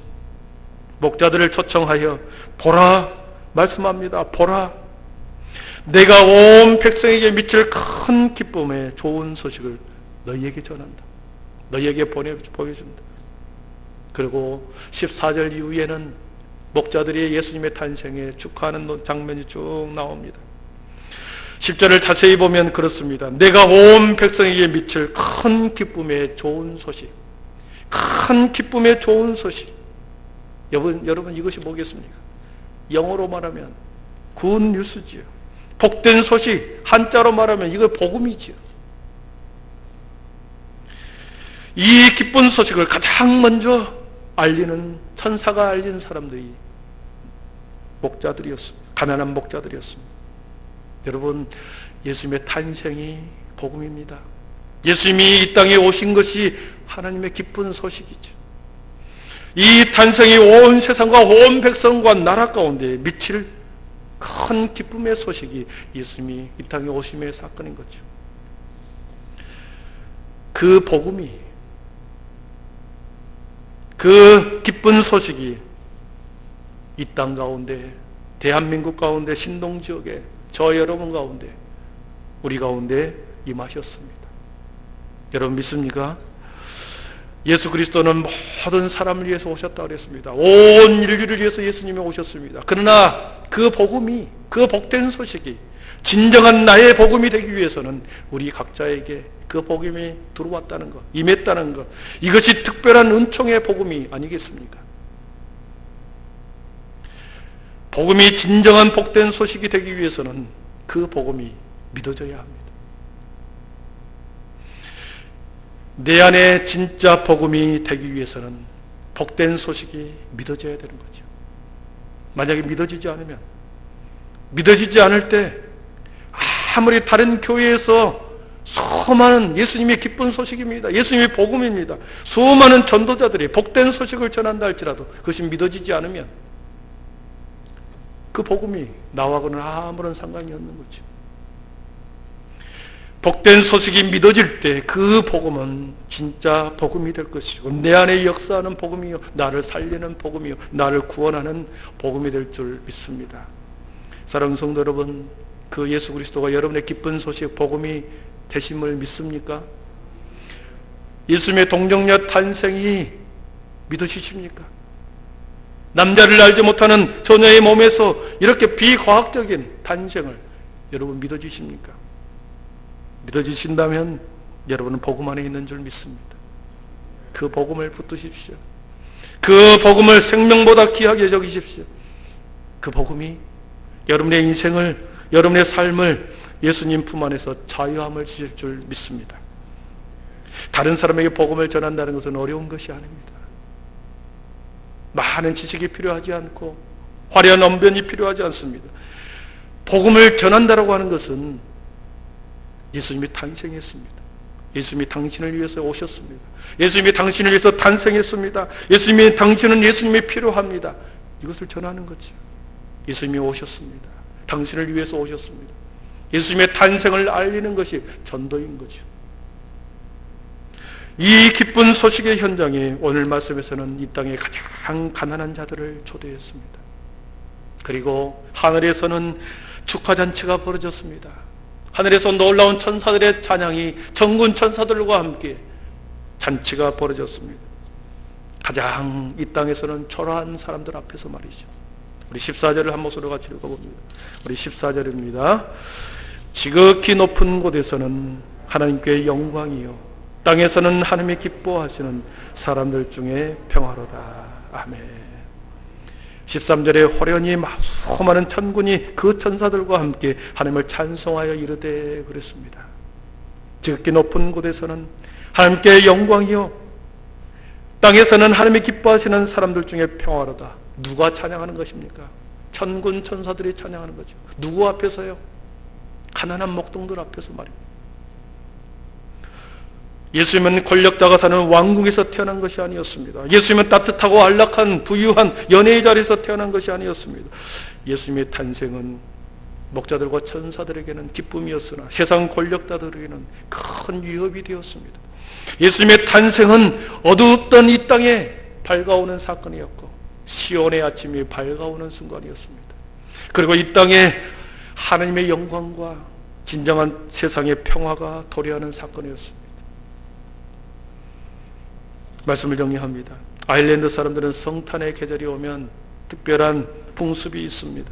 목자들을 초청하여 보라 말씀합니다. 보라, 내가 온 백성에게 미칠 큰 기쁨의 좋은 소식을 너희에게 전한다. 너희에게 보여준다. 그리고 14절 이후에는 목자들이 예수님의 탄생에 축하하는 장면이 쭉 나옵니다. 10절을 자세히 보면 그렇습니다. 내가 온 백성에게 미칠 큰 기쁨의 좋은 소식, 큰 기쁨의 좋은 소식. 여러분 이것이 뭐겠습니까? 영어로 말하면 굿 뉴스지요. 복된 소식, 한자로 말하면 이거 복음이지요. 이 기쁜 소식을 가장 먼저 알리는, 천사가 알린 사람들이 목자들이었습니다. 가난한 목자들이었습니다. 여러분, 예수님의 탄생이 복음입니다. 예수님이 이 땅에 오신 것이 하나님의 기쁜 소식이죠. 이 탄생이 온 세상과 온 백성과 나라 가운데 미칠 큰 기쁨의 소식이 예수님이 이 땅에 오심의 사건인 거죠. 그 복음이, 그 기쁜 소식이 이 땅 가운데, 대한민국 가운데, 신동지역에, 저 여러분 가운데, 우리 가운데 임하셨습니다. 여러분 믿습니까? 예수 그리스도는 모든 사람을 위해서 오셨다고 그랬습니다. 온 인류를 위해서 예수님이 오셨습니다. 그러나 그 복음이, 그 복된 소식이 진정한 나의 복음이 되기 위해서는 우리 각자에게 그 복음이 들어왔다는 것, 임했다는 것, 이것이 특별한 은총의 복음이 아니겠습니까? 복음이 진정한 복된 소식이 되기 위해서는 그 복음이 믿어져야 합니다. 내 안에 진짜 복음이 되기 위해서는 복된 소식이 믿어져야 되는 거죠. 만약에 믿어지지 않을 때 아무리 다른 교회에서 수많은 예수님의 기쁜 소식입니다. 예수님의 복음입니다. 수많은 전도자들이 복된 소식을 전한다 할지라도 그것이 믿어지지 않으면 그 복음이 나와고는 아무런 상관이 없는 거죠. 복된 소식이 믿어질 때 그 복음은 진짜 복음이 될 것이고 내 안에 역사하는 복음이요 나를 살리는 복음이요 나를 구원하는 복음이 될 줄 믿습니다. 사랑하는 성도 여러분, 그 예수 그리스도가 여러분의 기쁜 소식 복음이 되심을 믿습니까? 예수님의 동정녀 탄생이 믿으시십니까? 남자를 알지 못하는 처녀의 몸에서 이렇게 비과학적인 탄생을 여러분 믿어지십니까? 믿어지신다면 여러분은 복음 안에 있는 줄 믿습니다. 그 복음을 붙드십시오. 그 복음을 생명보다 귀하게 여기십시오. 그 복음이 여러분의 인생을, 여러분의 삶을 예수님 품 안에서 자유함을 주실 줄 믿습니다. 다른 사람에게 복음을 전한다는 것은 어려운 것이 아닙니다. 많은 지식이 필요하지 않고 화려한 언변이 필요하지 않습니다. 복음을 전한다라고 하는 것은 예수님이 탄생했습니다. 예수님이 당신을 위해서 오셨습니다. 예수님이 당신을 위해서 탄생했습니다. 예수님이 당신은 예수님이 필요합니다. 이것을 전하는 거죠. 예수님이 오셨습니다. 당신을 위해서 오셨습니다. 예수님의 탄생을 알리는 것이 전도인 거죠. 이 기쁜 소식의 현장에 오늘 말씀에서는 이 땅의 가장 가난한 자들을 초대했습니다. 그리고 하늘에서는 축하잔치가 벌어졌습니다. 하늘에서 놀라운 천사들의 찬양이 천군 천사들과 함께 잔치가 벌어졌습니다. 가장 이 땅에서는 초라한 사람들 앞에서 말이죠. 우리 14절을 한 목소리로 같이 읽어봅니다. 우리 14절입니다. 지극히 높은 곳에서는 하나님께 영광이요 땅에서는 하나님이 기뻐하시는 사람들 중에 평화로다. 아멘. 13절에 호련히 수많은 천군이 그 천사들과 함께 하나님을 찬송하여 이르되 그랬습니다. 지극히 높은 곳에서는 하나님께 영광이요 땅에서는 하나님이 기뻐하시는 사람들 중에 평화로다. 누가 찬양하는 것입니까? 천군 천사들이 찬양하는 거죠. 누구 앞에서요? 가난한 목동들 앞에서 말입니다. 예수님은 권력자가 사는 왕궁에서 태어난 것이 아니었습니다. 예수님은 따뜻하고 안락한 부유한 연예의 자리에서 태어난 것이 아니었습니다. 예수님의 탄생은 목자들과 천사들에게는 기쁨이었으나 세상 권력자들에게는 큰 위협이 되었습니다. 예수님의 탄생은 어두웠던 이 땅에 밝아오는 사건이었고 시온의 아침이 밝아오는 순간이었습니다. 그리고 이 땅에 하나님의 영광과 진정한 세상의 평화가 도래하는 사건이었습니다. 말씀을 정리합니다. 아일랜드 사람들은 성탄의 계절이 오면 특별한 풍습이 있습니다.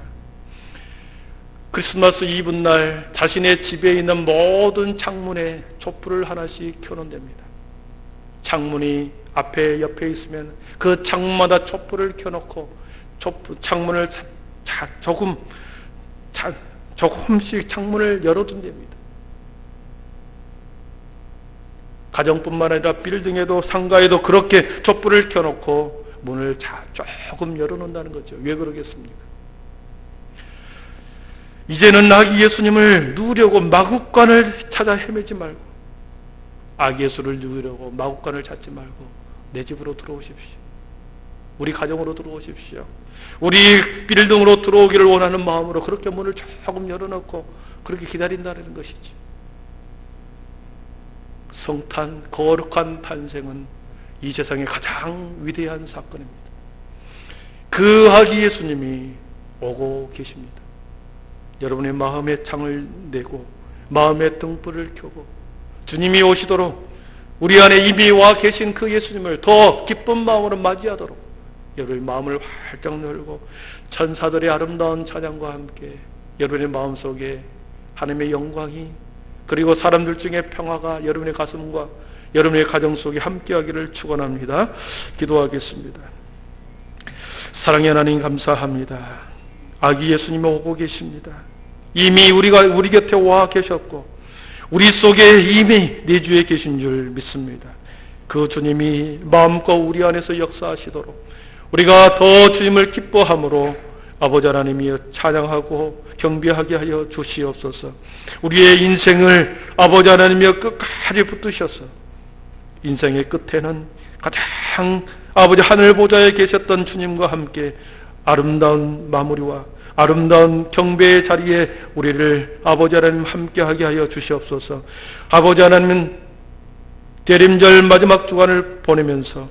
크리스마스 이브날 자신의 집에 있는 모든 창문에 촛불을 하나씩 켜놓는답니다. 창문이 앞에 옆에 있으면 그 창문마다 촛불을 켜놓고 창문을 조금씩 창문을 열어둔답니다. 가정뿐만 아니라 빌딩에도 상가에도 그렇게 촛불을 켜놓고 문을 조금 열어놓는다는 거죠. 왜 그러겠습니까? 이제는 아기 예수님을 누리려고 마국간을 찾아 헤매지 말고 아기 예수를 누리려고 마국간을 찾지 말고 내 집으로 들어오십시오. 우리 가정으로 들어오십시오. 우리 빌딩으로 들어오기를 원하는 마음으로 그렇게 문을 조금 열어놓고 그렇게 기다린다는 것이죠. 성탄, 거룩한 탄생은 이 세상의 가장 위대한 사건입니다. 그 아기 예수님이 오고 계십니다. 여러분의 마음에 창을 내고 마음에 등불을 켜고 주님이 오시도록 우리 안에 이미 와 계신 그 예수님을 더 기쁜 마음으로 맞이하도록 여러분의 마음을 활짝 열고 천사들의 아름다운 찬양과 함께 여러분의 마음속에 하나님의 영광이 그리고 사람들 중에 평화가 여러분의 가슴과 여러분의 가정 속에 함께하기를 축원합니다. 기도하겠습니다. 사랑의 하나님 감사합니다. 아기 예수님이 오고 계십니다. 이미 우리 곁에 와 계셨고 우리 속에 이미 내주에 계신 줄 믿습니다. 그 주님이 마음껏 우리 안에서 역사하시도록 우리가 더 주님을 기뻐함으로 아버지 하나님이여 찬양하고 경배하게 하여 주시옵소서. 우리의 인생을 아버지 하나님이여 끝까지 붙드셔서 인생의 끝에는 가장 아버지 하늘 보좌에 계셨던 주님과 함께 아름다운 마무리와 아름다운 경배의 자리에 우리를 아버지 하나님 함께하게 하여 주시옵소서. 아버지 하나님은 대림절 마지막 주간을 보내면서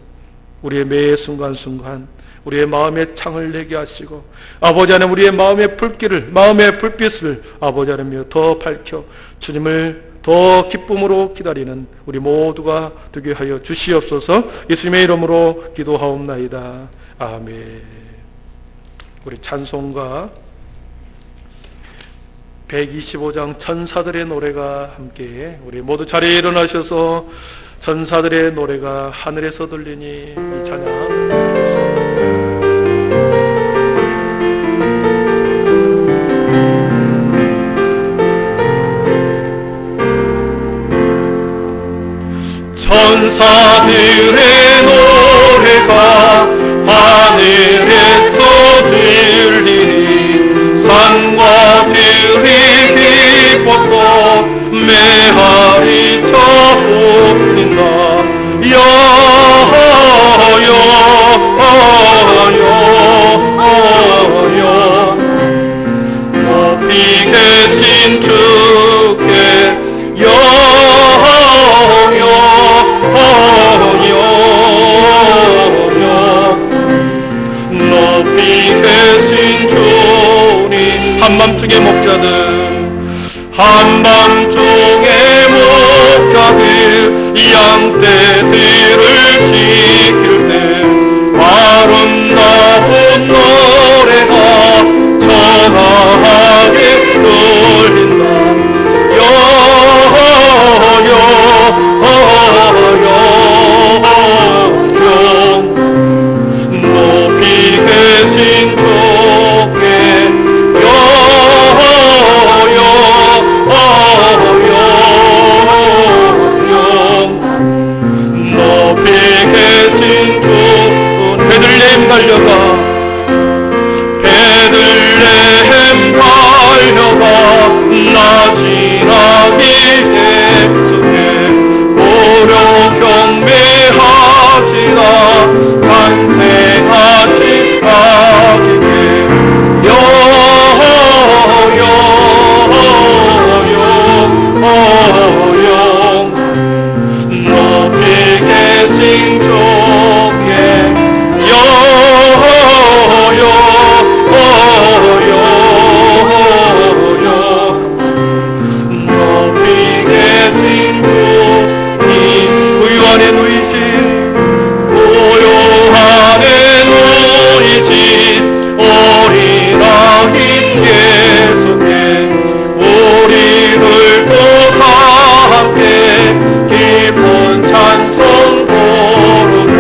우리의 매 순간순간 우리의 마음에 창을 내게 하시고 아버지 하나님 우리의 마음의 불빛을 아버지 하나님이여 더 밝혀 주님을 더 기쁨으로 기다리는 우리 모두가 되게 하여 주시옵소서. 예수님의 이름으로 기도하옵나이다. 아멘. 우리 찬송가 125장 천사들의 노래가 함께 우리 모두 자리에 일어나셔서 천사들의 노래가 하늘에서 들리니 이 찬양 천사들의 노래가 하늘에서 들리니 산과 들이 기뻐서 메아리 쳐올린다. 높이 계신 주께 높이 계신 주님 한밤중의 목자들 양떼들을 지킬 때 아름다운 노래가 전하게 들린다. 높이 계신 주께 높이 계신 주 베들레헴 달려가 나지나기 예수께 고려 경배하시다. 탄생하신 아기께 높이 계신 주께 높이 계신 주님 고요 안에 누이신 어린 아기 예수께 우리를 또 다 함께 기쁜 찬송 부르자.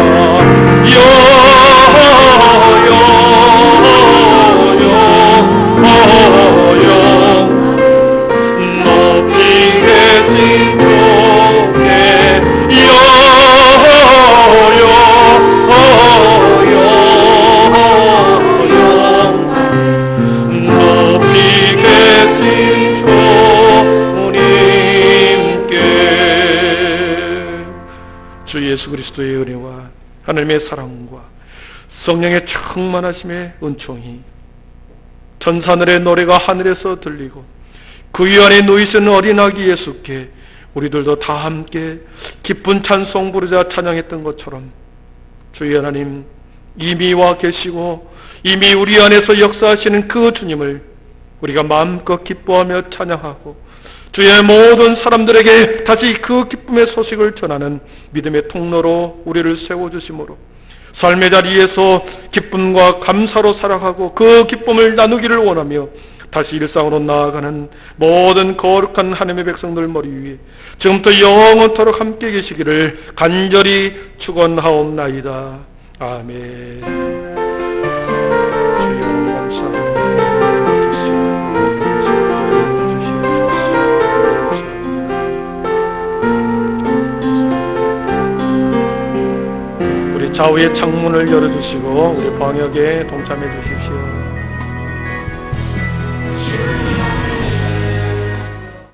높이 계신 주께 높이 계신 주님께 주 예수 그리스도의 은혜와 하나님의 사랑과 성령의 충만하심의 은총이 천사들의 노래가 하늘에서 들리고 그 위 안에 누이신 어린 아기 예수께 우리들도 다 함께 기쁜 찬송 부르자 찬양했던 것처럼 주의 하나님 이미 와 계시고 이미 우리 안에서 역사하시는 그 주님을 우리가 마음껏 기뻐하며 찬양하고 주의 모든 사람들에게 다시 그 기쁨의 소식을 전하는 믿음의 통로로 우리를 세워주심으로 삶의 자리에서 기쁨과 감사로 살아가고 그 기쁨을 나누기를 원하며 다시 일상으로 나아가는 모든 거룩한 하나님의 백성들 머리 위에 지금부터 영원토록 함께 계시기를 간절히 축원하옵나이다. 아멘. 주여 감사합니다. 우리 좌우의 창문을 열어주시고 우리 방역에 동참해 주십시오.